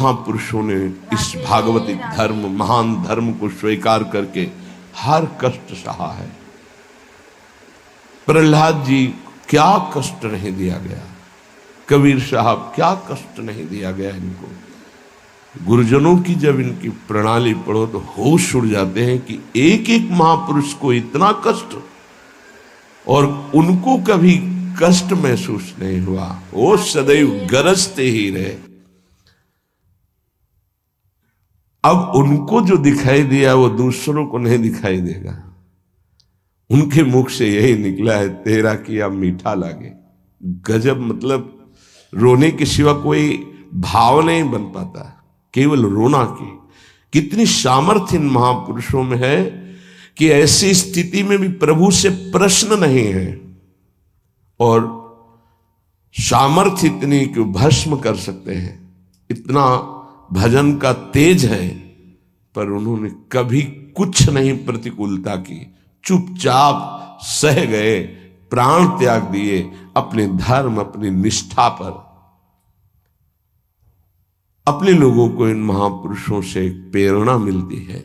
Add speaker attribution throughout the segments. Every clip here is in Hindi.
Speaker 1: महापुरुषों ने इस भागवतिक धर्म, महान धर्म को स्वीकार करके हर कष्ट सहा है। प्रहलाद जी क्या कष्ट नहीं दिया गया, कबीर साहब क्या कष्ट नहीं दिया गया इनको। गुरुजनों की जब इनकी प्रणाली पढ़ो तो होश उड़ जाते हैं कि एक एक महापुरुष को इतना कष्ट और उनको कभी कष्ट महसूस नहीं हुआ, वो सदैव गरजते ही रहे। अब उनको जो दिखाई दिया वो दूसरों को नहीं दिखाई देगा। उनके मुख से यही निकला है, तेरा किया मीठा लागे। गजब, मतलब रोने के सिवा कोई भाव नहीं बन पाता, केवल रोना की। कितनी सामर्थ्य इन महापुरुषों में है कि ऐसी स्थिति में भी प्रभु से प्रश्न नहीं है और सामर्थ्य इतनी कि भस्म कर सकते हैं। इतना भजन का तेज है, पर उन्होंने कभी कुछ नहीं प्रतिकूलता की, चुपचाप सह गए, प्राण त्याग दिए अपने धर्म, अपनी निष्ठा पर। अपने लोगों को इन महापुरुषों से एक प्रेरणा मिलती है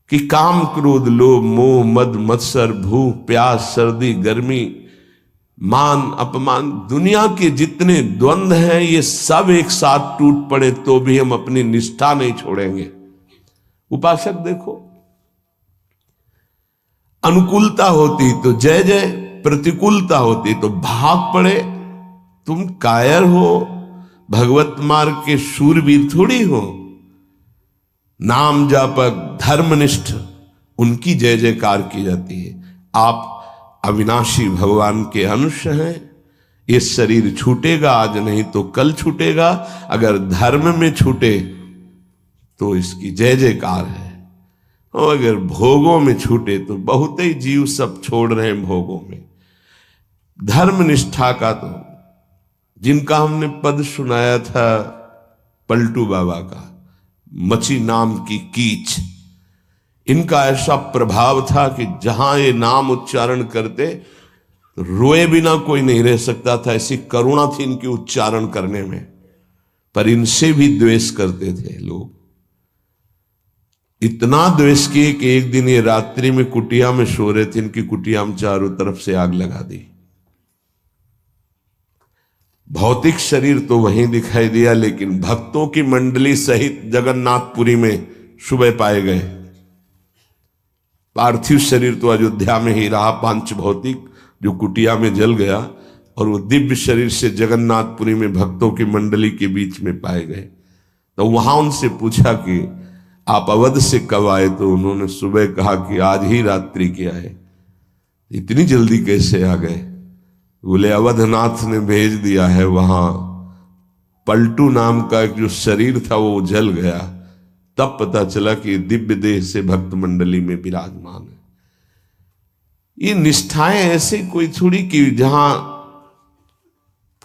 Speaker 1: कि काम, क्रोध, लोभ, मोह, मद, मत्सर, भूख, प्यास, सर्दी, गर्मी, मान, अपमान, दुनिया के जितने द्वंद्व हैं ये सब एक साथ टूट पड़े तो भी हम अपनी निष्ठा नहीं छोड़ेंगे। उपासक देखो, अनुकूलता होती तो जय जय, प्रतिकूलता होती तो भाग पड़े। तुम कायर हो, भगवत मार्ग के शूरवीर थोड़ी हो। नाम जापक, धर्मनिष्ठ, उनकी जय जयकार की जाती है। आप अविनाशी भगवान के अंश हैं। ये शरीर छूटेगा, आज नहीं तो कल छूटेगा। अगर धर्म में छूटे तो इसकी जय जयकार है, और अगर भोगों में छूटे तो बहुत ही जीव सब छोड़ रहे हैं भोगों में। धर्म निष्ठा का तो जिनका हमने पद सुनाया था पलटू बाबा का, मची नाम की कीच, इनका ऐसा प्रभाव था कि जहां ये नाम उच्चारण करते तो रोए बिना कोई नहीं रह सकता था। ऐसी करुणा थी इनकी उच्चारण करने में, पर इनसे भी द्वेष करते थे लोग। इतना द्वेष किए कि एक दिन ये रात्रि में कुटिया में सो रहे थे, इनकी कुटिया में चारों तरफ से आग लगा दी। भौतिक शरीर तो वहीं दिखाई दिया, लेकिन भक्तों की मंडली सहित जगन्नाथपुरी में सुबह पाए गए। पार्थिव शरीर तो अयोध्या में ही रहा, पांच भौतिक जो कुटिया में जल गया, और वो दिव्य शरीर से जगन्नाथपुरी में भक्तों की मंडली के बीच में पाए गए। तो वहां उनसे पूछा कि आप अवध से कब आए, तो उन्होंने सुबह कहा कि आज ही रात्रि के आए। इतनी जल्दी कैसे आ गए? बोले अवधनाथ ने भेज दिया है। वहां पलटू नाम का एक जो शरीर था वो जल गया, तब पता चला कि दिव्य देह से भक्त मंडली में विराजमान है। ये निष्ठाएं ऐसे कोई थोड़ी कि जहां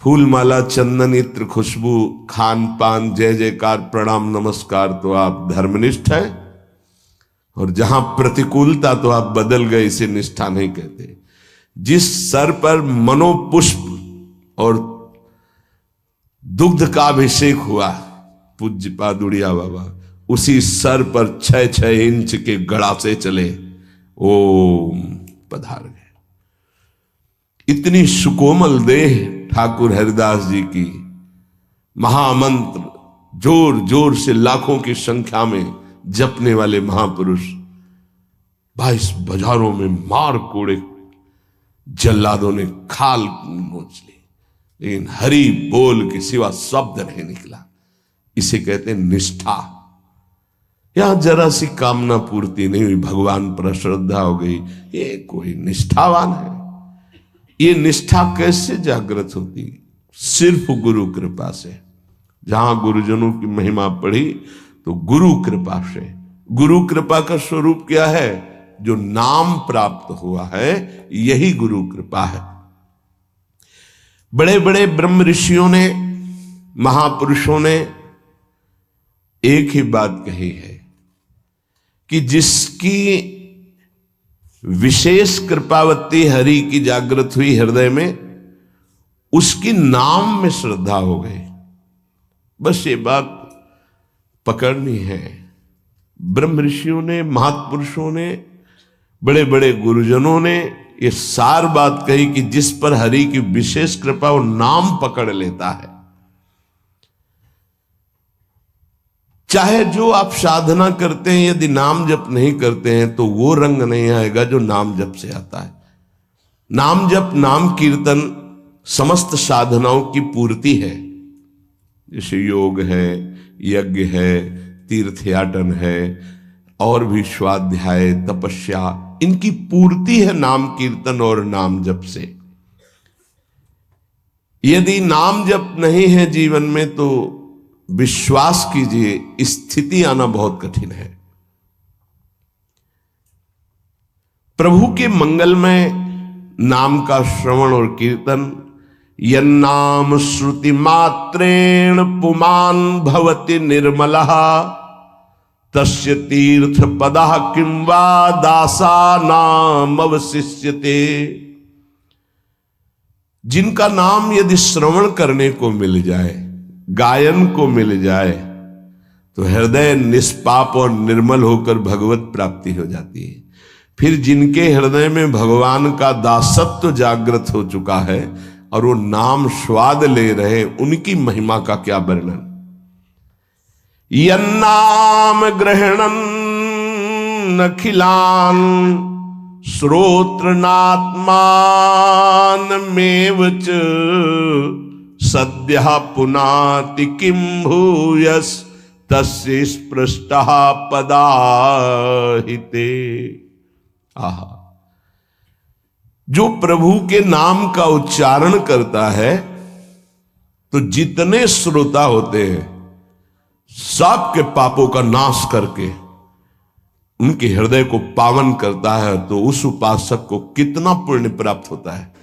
Speaker 1: फूल माला, चंदन, इत्र, खुशबू, खान पान, जय जयकार, प्रणाम, नमस्कार तो आप धर्मनिष्ठ है, और जहां प्रतिकूलता तो आप बदल गए, इसे निष्ठा नहीं कहते। जिस सर पर मनोपुष्प और दुग्ध का अभिषेक हुआ, पूज्य पादुड़िया बाबा, उसी सर पर 6-6 इंच के गड़ा से चले, ओम पधार गए। इतनी सुकोमल देह ठाकुर हरिदास जी की, महामंत्र जोर जोर से लाखों की संख्या में जपने वाले महापुरुष 22 बाजारों में मार कोड़े जल्लादों ने खाल नोच ली, लेकिन हरि बोल के सिवा शब्द नहीं निकला। इसे कहते हैं निष्ठा। यहां जरा सी कामना पूर्ति नहीं हुई, भगवान पर श्रद्धा हो गई, ये कोई निष्ठावान है? ये निष्ठा कैसे जागृत होती? सिर्फ गुरु कृपा से। जहां गुरुजनों की महिमा पढ़ी तो गुरु कृपा से। गुरु कृपा का स्वरूप क्या है? जो नाम प्राप्त हुआ है, यही गुरु कृपा है। बड़े बड़े ब्रह्म ऋषियों ने, महापुरुषों ने एक ही बात कही है कि जिसकी विशेष कृपावती हरि की जागृत हुई हृदय में, उसकी नाम में श्रद्धा हो गई। बस ये बात पकड़नी है। ब्रह्म ऋषियों ने, महापुरुषों ने, बड़े बड़े गुरुजनों ने ये सार बात कही कि जिस पर हरि की विशेष कृपा वो नाम पकड़ लेता है। चाहे जो आप साधना करते हैं, यदि नाम जप नहीं करते हैं तो वो रंग नहीं आएगा जो नाम जप से आता है। नाम जप, नाम कीर्तन समस्त साधनाओं की पूर्ति है। जैसे योग है, यज्ञ है, तीर्थयाटन है, और भी स्वाध्याय, तपस्या, इनकी पूर्ति है नाम कीर्तन और नाम जप से। यदि नाम जप नहीं है जीवन में तो विश्वास कीजिए स्थिति आना बहुत कठिन है। प्रभु के मंगलमय नाम का श्रवण और कीर्तन, यन्नाम श्रुति मात्रेण पुमान भवति निर्मलः तस्य तीर्थ पदः किं वा दासानाम अवशिष्यते। जिनका नाम यदि श्रवण करने को मिल जाए, गायन को मिल जाए, तो हृदय निष्पाप और निर्मल होकर भगवत प्राप्ति हो जाती है। फिर जिनके हृदय में भगवान का दासत्व जागृत हो चुका है और वो नाम स्वाद ले रहे, उनकी महिमा का क्या वर्णन। यन्नाम ग्रहणन् अखिलान् श्रोत्रनात्मानमेव च सद्यः पुनाति किं भूयस् तस्य स्पृष्टः पदाहिते। आहा, जो प्रभु के नाम का उच्चारण करता है तो जितने श्रोता होते हैं सबके पापों का नाश करके उनके हृदय को पावन करता है। तो उस उपासक को कितना पुण्य प्राप्त होता है,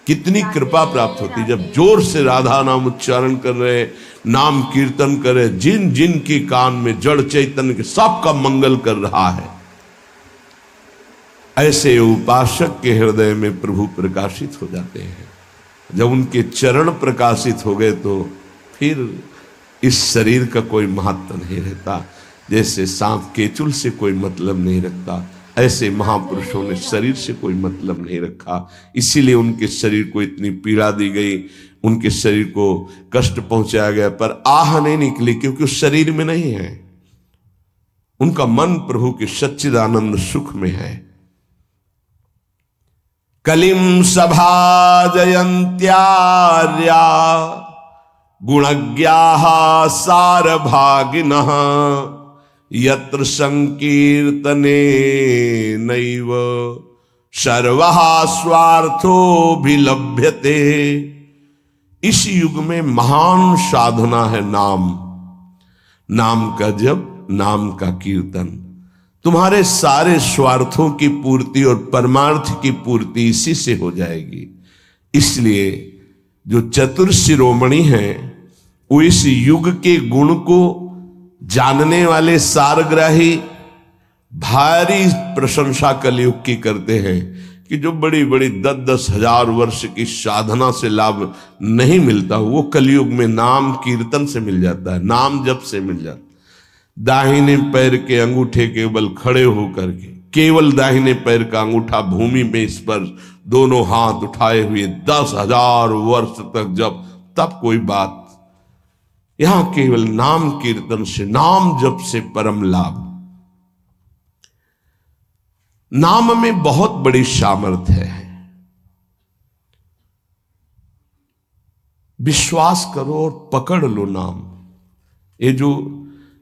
Speaker 1: कितनी कृपा प्राप्त होती है। जब जोर से राधा नाम उच्चारण कर रहे, नाम कीर्तन करे, जिन जिन के कान में जड़ चैतन्य के सबका मंगल कर रहा है, ऐसे उपासक के हृदय में प्रभु प्रकाशित हो जाते हैं। जब उनके चरण प्रकाशित हो गए तो फिर इस शरीर का कोई महत्व नहीं रहता। जैसे सांप केचुल से कोई मतलब नहीं रखता, ऐसे महापुरुषों ने शरीर से कोई मतलब नहीं रखा। इसीलिए उनके शरीर को इतनी पीड़ा दी गई, उनके शरीर को कष्ट पहुंचाया गया, पर आह नहीं निकली क्योंकि उस शरीर में नहीं है। उनका मन प्रभु के सच्चिदानंद सुख में है। कलिम सभा जयंत्यार्या गुणज्ञाः सारभागिनः यत्र संकीर्तने नैव सर्वः स्वार्थोऽभिलभ्यते। इस युग में महान साधना है नाम, नाम का जप, नाम का कीर्तन। तुम्हारे सारे स्वार्थों की पूर्ति और परमार्थ की पूर्ति इसी से हो जाएगी। इसलिए जो चतुर शिरोमणि हैं वो इस युग के गुण को जानने वाले सारग्राही भारी प्रशंसा कलयुग की करते हैं कि जो बड़ी बड़ी 10-10 हजार वर्ष की साधना से लाभ नहीं मिलता, वो कलयुग में नाम कीर्तन से मिल जाता है, नाम जप से मिल जाता है। दाहिने पैर के अंगूठे के बल खड़े होकर के, केवल दाहिने पैर का अंगूठा भूमि में स्पर्श, दोनों हाथ उठाए हुए 10,000 वर्ष तक जब, तब कोई बात। यहां केवल नाम कीर्तन से, नाम जप से परम लाभ। नाम में बहुत बड़ी सामर्थ्य है। विश्वास करो और पकड़ लो नाम। ये जो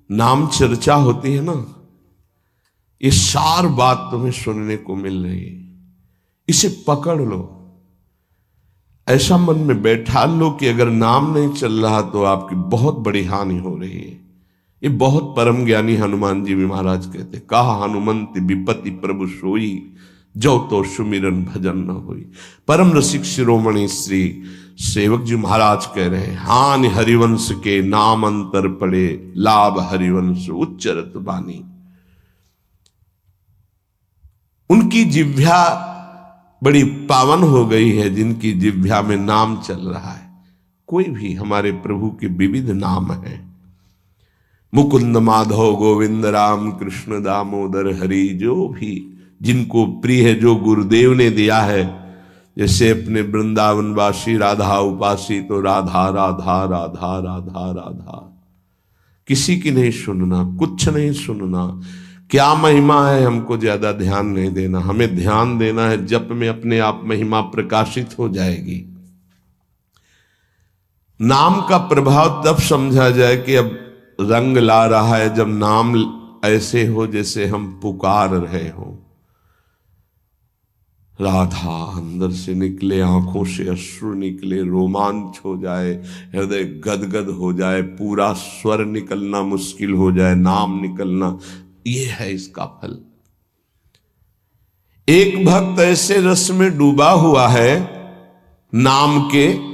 Speaker 1: नाम चर्चा होती है ना, ये सार बात तुम्हें सुनने को मिल रही है, इसे पकड़ लो। ऐसा मन में बैठा लो कि अगर नाम नहीं चल रहा तो आपकी बहुत बड़ी हानि हो रही है। ये बहुत परम ज्ञानी हनुमान जी भी महाराज कहते, कहा हनुमंत विपत्ति प्रभु सोई, जो तो सुमिरन भजन न होई। परम रसिक शिरोमणि श्री सेवक जी महाराज कह रहे हैं, हानि हरिवंश के नाम अंतर पड़े, लाभ हरिवंश उच्चरत बानी। उनकी जिह्वा बड़ी पावन हो गई है जिनकी जिह्वा में नाम चल रहा है। कोई भी हमारे प्रभु के विविध नाम हैं, मुकुंद माधव गोविंद राम कृष्ण दामोदर हरि, जो भी जिनको प्रिय है, जो गुरुदेव ने दिया है। जैसे अपने वृंदावनवासी राधा उपासी, तो राधा राधा राधा राधा राधा, किसी की नहीं सुनना, कुछ नहीं सुनना, क्या महिमा है हमको ज्यादा ध्यान नहीं देना। हमें ध्यान देना है जप में, अपने आप महिमा प्रकाशित हो जाएगी। नाम का प्रभाव तब समझा जाए कि अब रंग ला रहा है, जब नाम ऐसे हो जैसे हम पुकार रहे हो। राधा अंदर से निकले, आंखों से अश्रु निकले, रोमांच हो जाए, हृदय गदगद हो जाए, पूरा स्वर निकलना मुश्किल हो जाए, नाम निकलना, ये है इसका फल। एक भक्त ऐसे रस में डूबा हुआ है नाम के,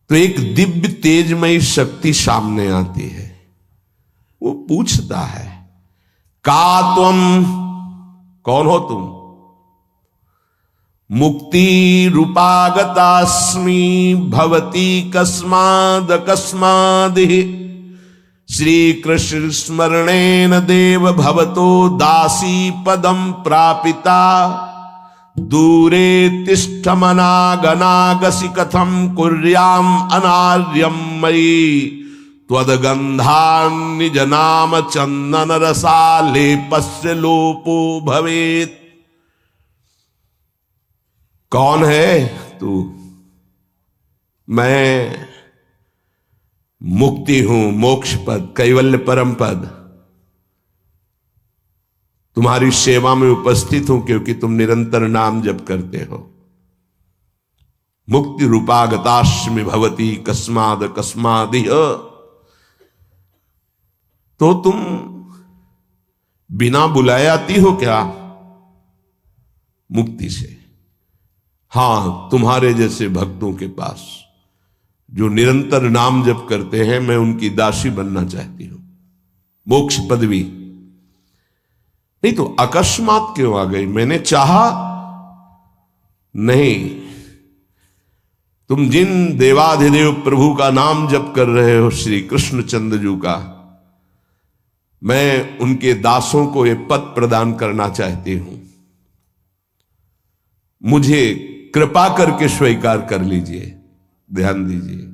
Speaker 1: तो एक दिव्य तेजमयी शक्ति सामने आती है। वो पूछता है, का तुम, कौन हो तुम? मुक्ति रूपागतास्मि भवती कस्माद कस्मादिहि, श्री कृष्ण स्मरणेन देव भवतो दासी पदम प्रापिता, दूरे तिष्ठमनागनागसि कथम कुर्याम अनार्यम मयि, त्वदगंधान् निज नाम चंदन रसालेपस्य लोपो भवेत्। कौन है तू? मैं मुक्ति हूं, मोक्ष पद, कैवल्य परम पद, तुम्हारी सेवा में उपस्थित हूं क्योंकि तुम निरंतर नाम जप करते हो। मुक्ति रूपागतास्मि भवती कस्माद कस्मादिह, तो तुम बिना बुलाए आती हो क्या मुक्ति से? हां, तुम्हारे जैसे भक्तों के पास जो निरंतर नाम जप करते हैं, मैं उनकी दासी बनना चाहती हूं, मोक्ष पदवी। नहीं तो अकस्मात क्यों आ गई? मैंने चाहा नहीं। तुम जिन देवाधिदेव प्रभु का नाम जप कर रहे हो, श्री कृष्ण चंद्र का, मैं उनके दासों को ये पद प्रदान करना चाहती हूं। मुझे कृपा करके स्वीकार कर लीजिए। ध्यान दीजिए,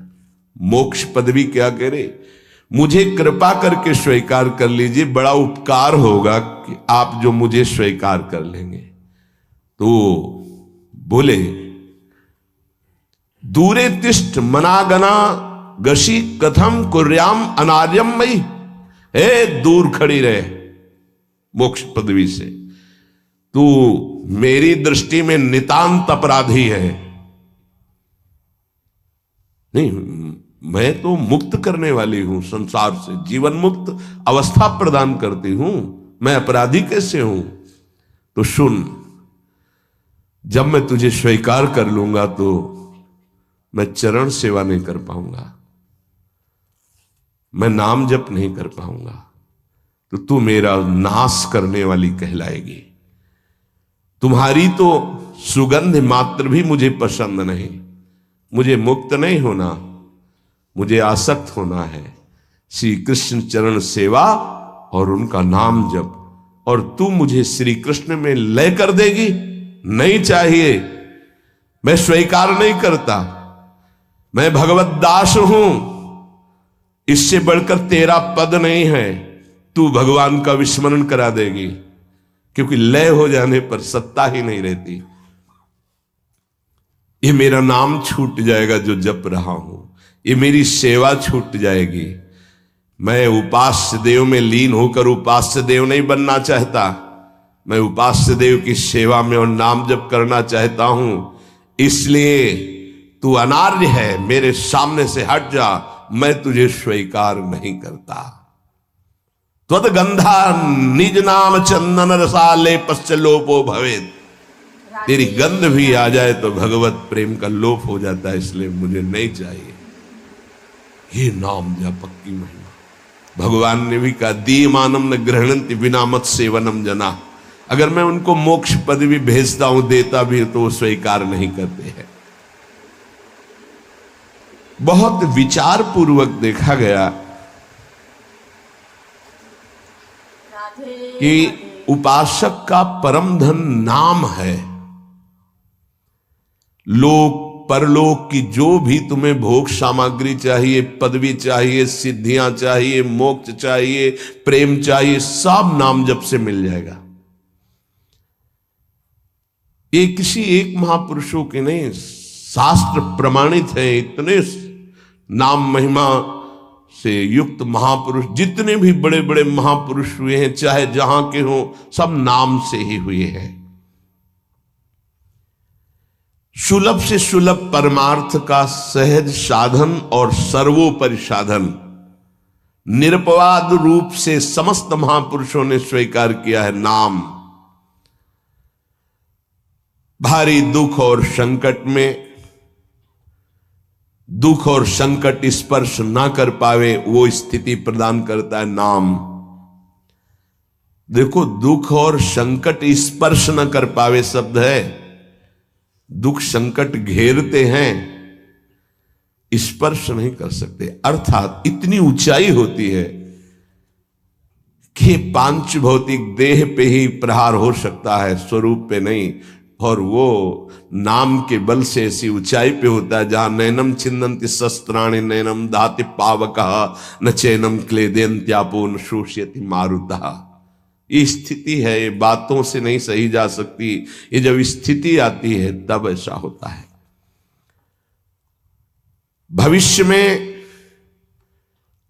Speaker 1: मोक्ष पदवी क्या करे? मुझे कृपा करके स्वीकार कर लीजिए, बड़ा उपकार होगा कि आप जो मुझे स्वीकार कर लेंगे। तो बोले, दूरे तिष्ठ मनागना गशी कथम कुर्याम अनार्यम मई, हे दूर खड़ी रहे मोक्ष पदवी से, तू मेरी दृष्टि में नितांत अपराधी है। नहीं, मैं तो मुक्त करने वाली हूं, संसार से जीवन मुक्त अवस्था प्रदान करती हूं, मैं अपराधी कैसे हूं? तो सुन, जब मैं तुझे स्वीकार कर लूंगा तो मैं चरण सेवा नहीं कर पाऊंगा, मैं नाम जप नहीं कर पाऊंगा, तो तू मेरा नाश करने वाली कहलाएगी। तुम्हारी तो सुगंध मात्र भी मुझे पसंद नहीं। मुझे मुक्त नहीं होना, मुझे आसक्त होना है श्री कृष्ण चरण सेवा और उनका नाम जप। और तू मुझे श्री कृष्ण में लय कर देगी? नहीं चाहिए, मैं स्वीकार नहीं करता। मैं भगवत दास हूं, इससे बढ़कर तेरा पद नहीं है। तू भगवान का विस्मरण करा देगी, क्योंकि लय हो जाने पर सत्ता ही नहीं रहती। ये मेरा नाम छूट जाएगा जो जप रहा हूं, ये मेरी सेवा छूट जाएगी। मैं उपास्य देव में लीन होकर उपास्य देव नहीं बनना चाहता, मैं उपास्य देव की सेवा में और नाम जप करना चाहता हूं। इसलिए तू अनार्य है, मेरे सामने से हट जा, मैं तुझे स्वीकार नहीं करता। त्वदगंधा निज नाम चंदन रसाले पश्च लोपो भवेत्। तेरी गंध भी आ जाए तो भगवत प्रेम का लोप हो जाता है, इसलिए मुझे नहीं चाहिए। ये नाम जप की महिमा। भगवान ने भी कहा, दीयमानम न गृह्णन्ति बिना मत सेवनम जना। अगर मैं उनको मोक्ष पदवी भेजता हूं, देता भी तो वो स्वीकार नहीं करते हैं। बहुत विचार पूर्वक देखा गया कि उपासक का परम धन नाम है। लोक परलोक की जो भी तुम्हें भोग सामग्री चाहिए, पदवी चाहिए, सिद्धियां चाहिए, मोक्ष चाहिए, प्रेम चाहिए, सब नाम जप से मिल जाएगा। ये किसी एक महापुरुषों के नहीं, शास्त्र प्रमाणित है। इतने नाम महिमा से युक्त महापुरुष, जितने भी बड़े बड़े महापुरुष हुए हैं, चाहे जहां के हों, सब नाम से ही हुए हैं। सुलभ से सुलभ परमार्थ का सहज साधन और सर्वोपरि साधन निरपवाद रूप से समस्त महापुरुषों ने स्वीकार किया है नाम। भारी दुख और संकट में, दुख और संकट स्पर्श ना कर पावे वो स्थिति प्रदान करता है नाम। देखो, दुख और संकट स्पर्श न कर पावे शब्द है। दुख संकट घेरते हैं, स्पर्श नहीं कर सकते। अर्थात इतनी ऊंचाई होती है कि पांच भौतिक देह पे ही प्रहार हो सकता है, स्वरूप पे नहीं। और वो नाम के बल से ऐसी ऊंचाई पे होता है जहां नैनम छिन्नन्ति शस्त्राणि नैनम दाति पावकः न चैनम क्लेदयन्त्यापो न शोष्यति मारुतः। ये स्थिति है, ये बातों से नहीं सही जा सकती। ये जब स्थिति आती है तब ऐसा होता है। भविष्य में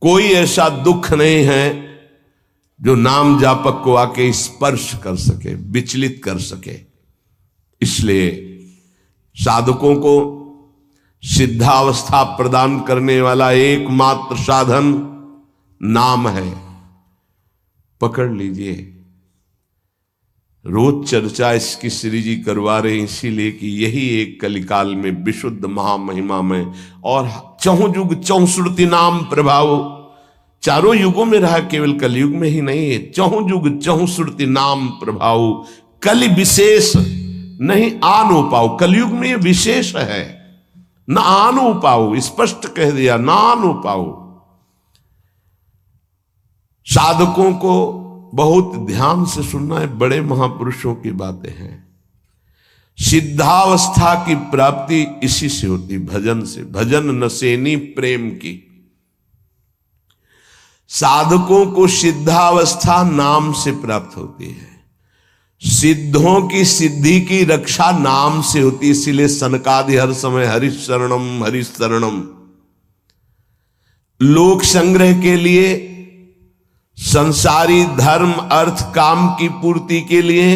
Speaker 1: कोई ऐसा दुख नहीं है जो नाम जापक को आके स्पर्श कर सके, विचलित कर सके। इसलिए साधकों को सिद्धावस्था प्रदान करने वाला एकमात्र साधन नाम है। पकड़ लीजिए। रोज चर्चा इसकी श्री जी करवा रहे हैं, इसीलिए कि यही एक कलिकाल में विशुद्ध महामहिमा में और चहुं युग चौसुरति नाम प्रभाव चारों युगों में रहा, केवल कलयुग में ही नहीं है। चहुं युग चहुसुरति नाम प्रभाव, कलि विशेष नहीं आनो पाओ। कलयुग में ये विशेष है, न आनो पाओ, स्पष्ट कह दिया, ना आनो पाओ। साधकों को बहुत ध्यान से सुनना है, बड़े महापुरुषों की बातें हैं। सिद्धावस्था की प्राप्ति इसी से होती, भजन से। भजन नसेनी प्रेम की। साधकों को सिद्धावस्था नाम से प्राप्त होती है। सिद्धों की सिद्धि की रक्षा नाम से होती, इसीलिए सनकादि हर समय हरिशरणम हरिशरणम। लोक संग्रह के लिए, संसारी धर्म अर्थ काम की पूर्ति के लिए,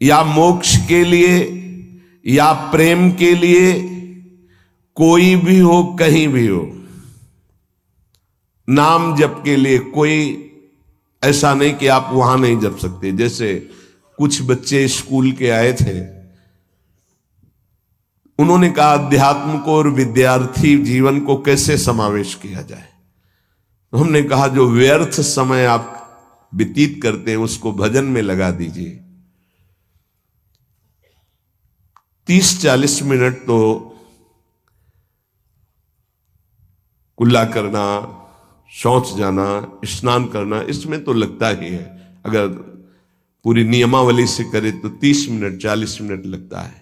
Speaker 1: या मोक्ष के लिए, या प्रेम के लिए, कोई भी हो, कहीं भी हो, नाम जप के लिए कोई ऐसा नहीं कि आप वहां नहीं जप सकते। जैसे कुछ बच्चे स्कूल के आए थे, उन्होंने कहा अध्यात्म को और विद्यार्थी जीवन को कैसे समावेश किया जाए। तो हमने कहा जो व्यर्थ समय आप व्यतीत करते हैं उसको भजन में लगा दीजिए। 30-40 मिनट तो कुल्ला करना, शौच जाना, स्नान करना, इसमें तो लगता ही है। अगर पूरी नियमावली से करे तो 30 मिनट 40 मिनट लगता है।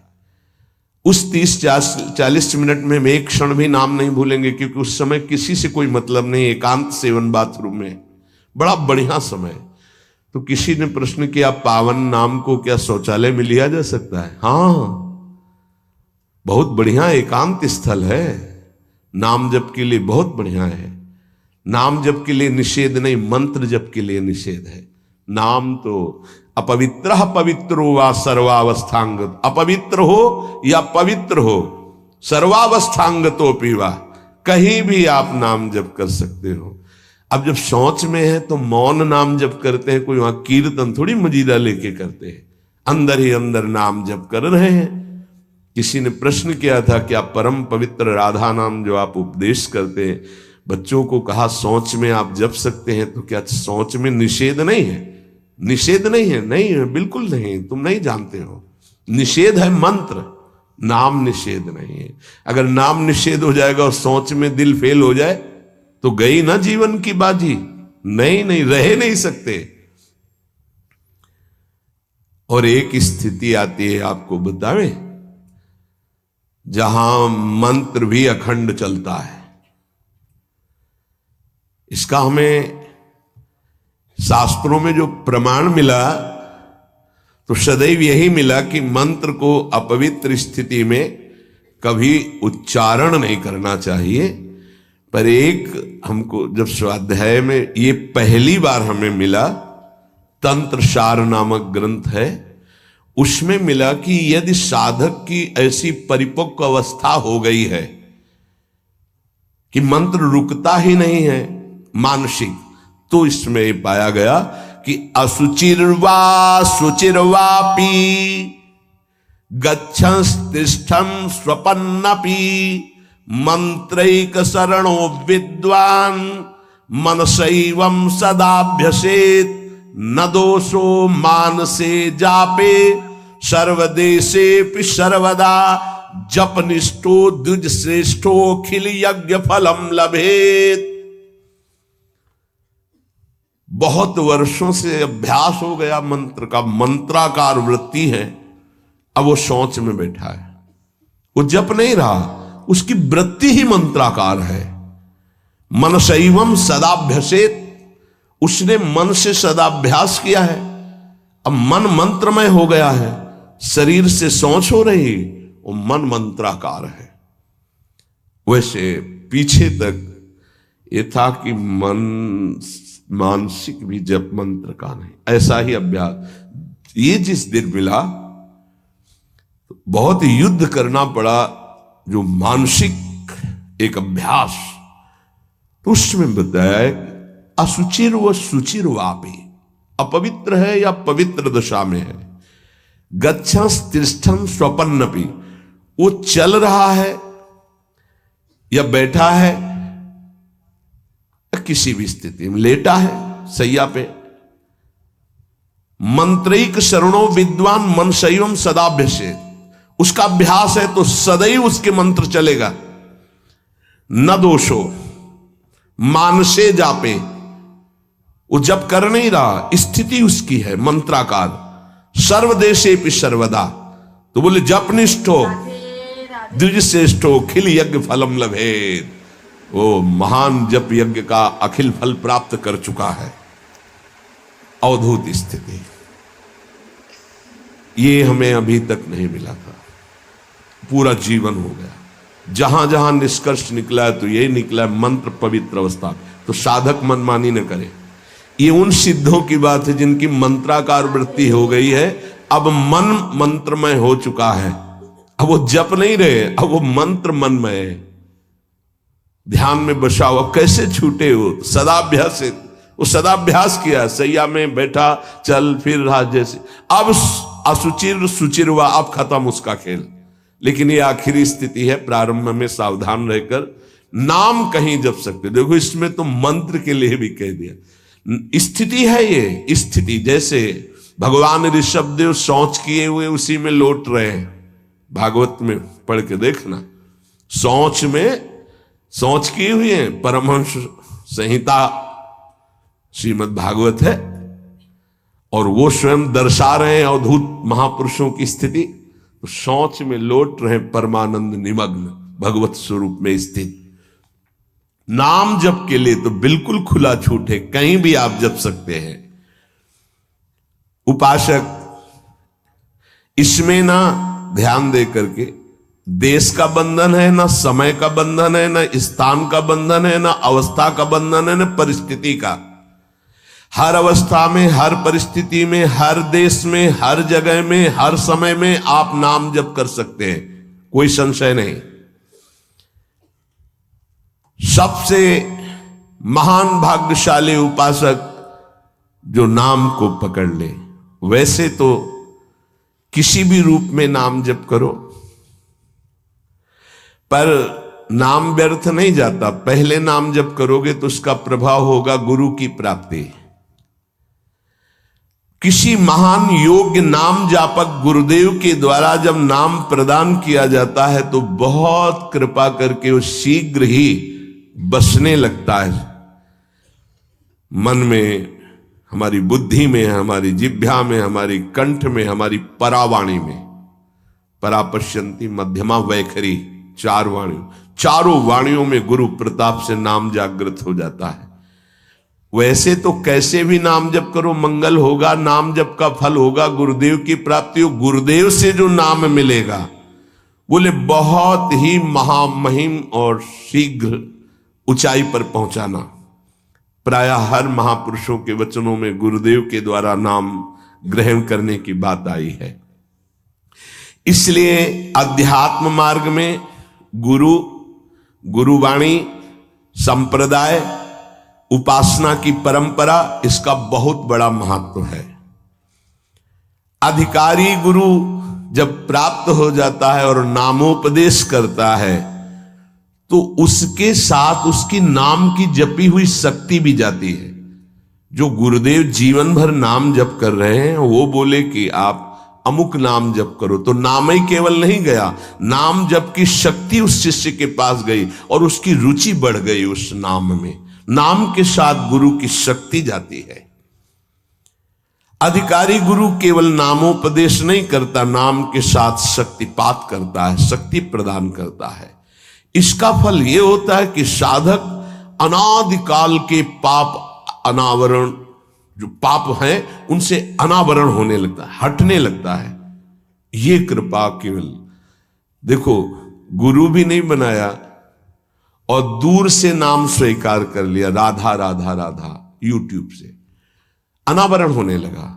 Speaker 1: उस 30-40 मिनट में हम एक क्षण भी नाम नहीं भूलेंगे, क्योंकि उस समय किसी से कोई मतलब नहीं। एकांत सेवन बाथरूम में, बड़ा बढ़िया समय। तो किसी ने प्रश्न किया, पावन नाम को क्या शौचालय में लिया जा सकता है? हाँ, बहुत बढ़िया एकांत स्थल है, नाम जप के लिए बहुत बढ़िया है। नाम जप के लिए निषेध नहीं, मंत्र जप के लिए निषेध है। नाम तो अपवित्र पवित्रो वा सर्वावस्थांग, अपवित्र हो या पवित्र हो, सर्वावस्थांग तो पीवा, कहीं भी आप नाम जप कर सकते हो। अब जब शौच में है तो मौन नाम जप करते हैं, कोई वहां कीर्तन थोड़ी मजीरा लेके करते हैं, अंदर ही अंदर नाम जप कर रहे हैं। किसी ने प्रश्न किया था कि आप परम पवित्र राधा नाम जो आप उपदेश करते हैं, बच्चों को कहा सोच में आप जप सकते हैं, तो क्या सोच में निषेध नहीं है? निषेध नहीं है, नहीं है, बिल्कुल नहीं, तुम नहीं जानते हो। निषेध है मंत्र, नाम निषेध नहीं है। अगर नाम निषेध हो जाएगा और सोच में दिल फेल हो जाए तो गई ना जीवन की बाजी। नहीं नहीं, रह नहीं सकते। और एक स्थिति आती है, आपको बतावे, जहां मंत्र भी अखंड चलता है। इसका हमें शास्त्रों में जो प्रमाण मिला तो सदैव यही मिला कि मंत्र को अपवित्र स्थिति में कभी उच्चारण नहीं करना चाहिए। पर एक हमको जब स्वाध्याय में ये पहली बार हमें मिला, तंत्र सार नामक ग्रंथ है, उसमें मिला कि यदि साधक की ऐसी परिपक्व अवस्था हो गई है कि मंत्र रुकता ही नहीं है मानसिक, तो इसमें पाया गया कि असुचिर्वा शुचिर्वापि गच्छंस्तिष्ठं स्वपन्नपि मंत्रैक शरणो विद्वान् मनसैवं सदाभ्यसेत् न दोषो मानसे जापे सर्वदेशेऽपि सर्वदा जपनिष्ठो द्विज श्रेष्ठो खिल यज्ञ फलम लभेत। बहुत वर्षों से अभ्यास हो गया मंत्र का, मंत्राकार वृत्ति है, अब वो सोच में बैठा है, वो जप नहीं रहा, उसकी वृत्ति ही मंत्राकार है। मनसैवं सदाभ्यसेत, उसने मन से सदाभ्यास किया है, अब मन मंत्रमय हो गया है, शरीर से सोच हो रही, वो मन मंत्राकार है। वैसे पीछे तक ये था कि मन मानसिक भी जप मंत्र का नहीं, ऐसा ही अभ्यास। ये जिस दिन मिला बहुत युद्ध करना पड़ा, जो मानसिक एक अभ्यास, तो उसमें बताया असुचिर व सुचिर वापी, अपवित्र है या पवित्र दशा में है, गच्छंस तिष्ठं स्वपन्नपि, वो चल रहा है या बैठा है, किसी भी स्थिति में लेटा है सैया पे, मंत्रैक शरणो विद्वान मनसैवं सदाभ्यसेत्, उसका अभ्यास है तो सदैव उसके मंत्र चलेगा। न दोषो मानसे जापे, वो जब कर नहीं रहा, स्थिति उसकी है मंत्राकार, सर्वदेशेपि सर्वदा, तो बोले जपनिष्ठो द्विज श्रेष्ठो खिल यज्ञ फलम लभेत, वो महान जप यज्ञ का अखिल फल प्राप्त कर चुका है। अवधूत स्थिति, ये हमें अभी तक नहीं मिला था, पूरा जीवन हो गया। जहां जहां निष्कर्ष निकला है तो यही निकला है, मंत्र पवित्र अवस्था। तो साधक मनमानी न करे। ये उन सिद्धों की बात है जिनकी मंत्राकार वृत्ति हो गई है, अब मन मंत्रमय हो चुका है, अब वो जप नहीं रहे, अब वो मंत्र मनमय है, ध्यान में बसा हुआ। कैसे छूटे वो सदाभ्यास, वो सदाभ्यास किया, सैया में बैठा, चल फिर रहा जैसे। अब असुचिर सुचिर हुआ, अब खत्म उसका खेल। लेकिन ये आखिरी स्थिति है, प्रारंभ में सावधान रहकर नाम कहीं जप सकते। देखो इसमें तो मंत्र के लिए भी कह दिया, स्थिति है ये स्थिति। जैसे भगवान ऋषभदेव सोच किए हुए उसी में लौट रहे हैं, भागवत में पढ़ के देखना, सोच में सोच किए हुए हैं। परमहंस संहिता श्रीमद् भागवत है और वो स्वयं दर्शा रहे हैं अवधूत महापुरुषों की स्थिति, तो सोच में लौट रहे परमानंद निमग्न भगवत स्वरूप में स्थित। नाम जप के लिए तो बिल्कुल खुला छूट है, कहीं भी आप जप सकते हैं। उपासक इसमें ना ध्यान दे करके, देश का बंधन है, ना समय का बंधन है, ना स्थान का बंधन है, ना अवस्था का बंधन है, ना परिस्थिति का। हर अवस्था में, हर परिस्थिति में, हर देश में, हर जगह में, हर समय में आप नाम जप कर सकते हैं, कोई संशय नहीं। सबसे महान भाग्यशाली उपासक जो नाम को पकड़ ले। वैसे तो किसी भी रूप में नाम जप करो, पर नाम व्यर्थ नहीं जाता। पहले नाम जप करोगे तो उसका प्रभाव होगा गुरु की प्राप्ति। किसी महान योग्य नाम जापक गुरुदेव के द्वारा जब नाम प्रदान किया जाता है तो बहुत कृपा करके वो शीघ्र ही बसने लगता है मन में, हमारी बुद्धि में, हमारी जिह्वा में, हमारी कंठ में, हमारी परावाणी में। परापश्यंती मध्यमा वैखरी, चारों वाणियों में गुरु प्रताप से नाम जागृत हो जाता है। वैसे तो कैसे भी नाम जप करो मंगल होगा, नाम जप का फल होगा, गुरुदेव की प्राप्ति हो। गुरुदेव से जो नाम मिलेगा बोले बहुत ही महामहिम और शीघ्र ऊंचाई पर पहुंचाना। प्राय हर महापुरुषों के वचनों में गुरुदेव के द्वारा नाम ग्रहण करने की बात आई है। इसलिए अध्यात्म मार्ग में गुरुवाणी, संप्रदाय, उपासना की परंपरा, इसका बहुत बड़ा महत्व है। अधिकारी गुरु जब प्राप्त हो जाता है और नामोपदेश करता है तो उसके साथ उसकी नाम की जपी हुई शक्ति भी जाती है। जो गुरुदेव जीवन भर नाम जप कर रहे हैं वो बोले कि आप अमुक नाम जप करो, तो नाम ही केवल नहीं गया, नाम जप की शक्ति उस शिष्य के पास गई और उसकी रुचि बढ़ गई उस नाम में। नाम के साथ गुरु की शक्ति जाती है। अधिकारी गुरु केवल नामोपदेश नहीं करता, नाम के साथ शक्तिपात करता है, शक्ति प्रदान करता है। इसका फल यह होता है कि साधक अनादिकाल के पाप अनावरण, जो पाप हैं उनसे अनावरण होने लगता है, हटने लगता है। ये कृपा केवल देखो, गुरु भी नहीं बनाया और दूर से नाम स्वीकार कर लिया, राधा राधा राधा, यूट्यूब से अनावरण होने लगा।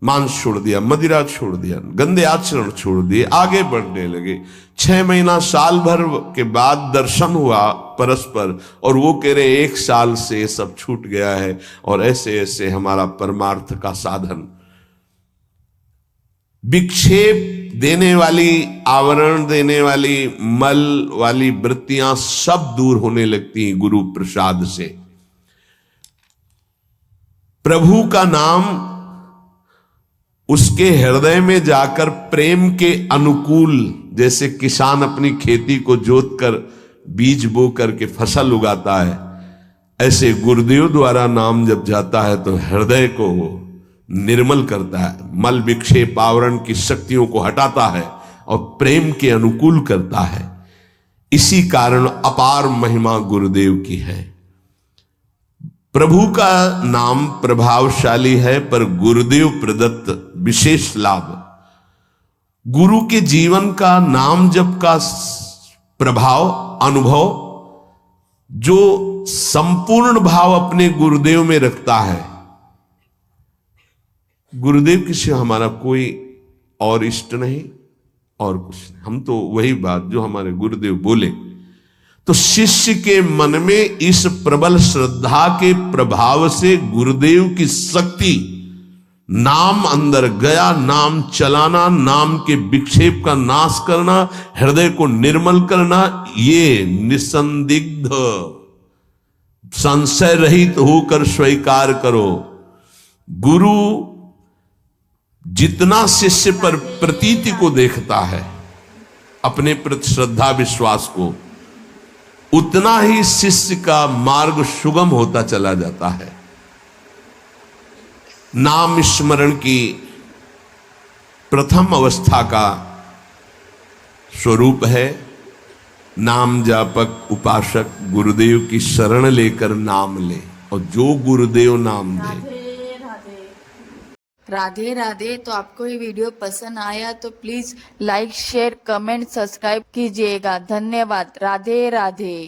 Speaker 1: मांस छोड़ दिया, मदिरा छोड़ दिया, गंदे आचरण छोड़ दिए, आगे बढ़ने लगे। 6 महीना साल भर के बाद दर्शन हुआ परस्पर और वो कह रहे 1 साल से सब छूट गया है और ऐसे ऐसे हमारा परमार्थ का साधन। विक्षेप देने वाली, आवरण देने वाली, मल वाली वृत्तियां सब दूर होने लगती हैं गुरु प्रसाद से। प्रभु का नाम उसके हृदय में जाकर प्रेम के अनुकूल, जैसे किसान अपनी खेती को जोत कर बीज बो करके फसल उगाता है, ऐसे गुरुदेव द्वारा नाम जब जाता है तो हृदय को निर्मल करता है, मल विक्षेप आवरण की शक्तियों को हटाता है और प्रेम के अनुकूल करता है। इसी कारण अपार महिमा गुरुदेव की है। प्रभु का नाम प्रभावशाली है, पर गुरुदेव प्रदत्त विशेष लाभ। गुरु के जीवन का नाम जप का प्रभाव, अनुभव, जो संपूर्ण भाव अपने गुरुदेव में रखता है। गुरुदेव की सिवा हमारा कोई और इष्ट नहीं और कुछ नहीं, हम तो वही बात जो हमारे गुरुदेव बोले। तो शिष्य के मन में इस प्रबल श्रद्धा के प्रभाव से गुरुदेव की शक्ति, नाम अंदर गया, नाम चलाना, नाम के विक्षेप का नाश करना, हृदय को निर्मल करना, ये निसंदिग्ध संशय रहित होकर स्वीकार करो। गुरु जितना शिष्य पर प्रतीति को देखता है, अपने प्रति श्रद्धा विश्वास को, उतना ही शिष्य का मार्ग सुगम होता चला जाता है। नाम स्मरण की प्रथम अवस्था का स्वरूप है नाम जापक उपासक गुरुदेव की शरण लेकर नाम ले, और जो गुरुदेव नाम दे।
Speaker 2: राधे राधे। तो आपको ये वीडियो पसंद आया तो please like, share, comment, subscribe कीजिएगा। धन्यवाद। राधे राधे।